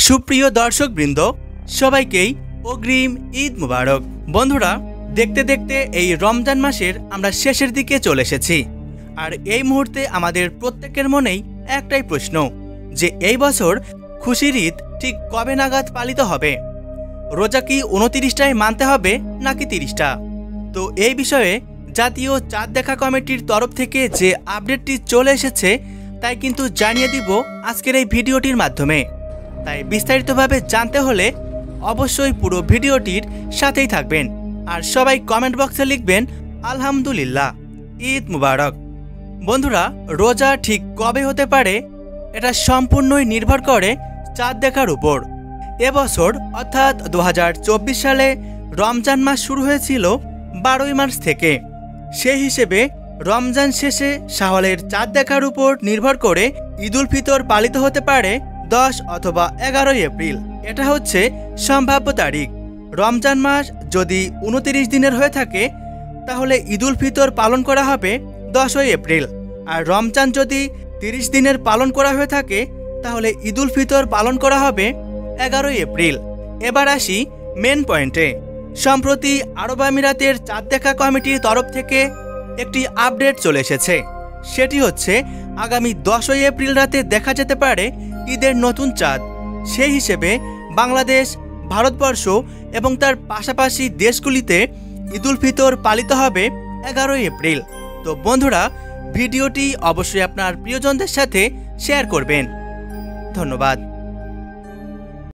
সুপ্রিয় দর্শকবৃন্দ সবাইকেই অগ্রিম ঈদ মুবারক। বন্ধুরা, দেখতে দেখতে এই রমজান মাসের আমরা শেষের দিকে চলে এসেছি। আর এই মুহূর্তে আমাদের প্রত্যেকের মনেই একটাই প্রশ্ন যে এই বছর খুশির ঈদ ঠিক কবে নাগাদ পালিত হবে? রোজা কি 29টায় মানতে হবে নাকি 30টা? তো এই বিষয়ে জাতীয় চাঁদ দেখা কমিটির তরফ থেকে যে আপডেটটি চলে এসেছে তাই কিন্তু জানিয়ে দিব আজকের এই ভিডিওটির মাধ্যমে। তাই বিস্তারিতভাবে জানতে হলে অবশ্যই পুরো ভিডিওটির সাথেই থাকবেন। আর সবাই কমেন্ট বক্সে লিখবেন আলহামদুলিল্লাহ, ঈদ মুবারক। বন্ধুরা, রোজা ঠিক কবে হতে পারে এটা সম্পূর্ণই নির্ভর করে চাঁদ দেখার উপর। এবছর অর্থাৎ 2024 সালে রমজান মাস শুরু হয়েছিল 12ই মার্চ থেকে। সেই হিসেবে রমজান শেষে শাওয়ালের চাঁদ দেখার উপর নির্ভর করে ঈদ উল ফিতর পালিত হতে পারে 10 অথবা 11 এপ্রিল। এটা হচ্ছে সম্ভাব্য তারিখ। রমজান মাস যদি 29 দিনের হয়ে থাকে তাহলে ঈদ উল ফিতর পালন করা হবে 10ই এপ্রিল। আর রমজান যদি 30 দিনের পালন করা হয়ে থাকে তাহলে ঈদ উল ফিতর পালন করা হবে 11ই এপ্রিল। এবার আসি মেন পয়েন্টে। সম্প্রতি আরব আমিরাতের চাঁদ দেখা কমিটির তরফ থেকে একটি আপডেট চলে এসেছে। সেটি হচ্ছে আগামী 10ই এপ্রিল রাতে দেখা যেতে পারে ঈদের নতুন চাঁদ। সেই হিসেবে বাংলাদেশ, ভারতবর্ষ এবং তার পাশাপাশি দেশগুলিতে ঈদ উল ফিতর পালিত হবে 11ই এপ্রিল। তো বন্ধুরা, ভিডিওটি অবশ্যই আপনার প্রিয়জনদের সাথে শেয়ার করবেন। ধন্যবাদ।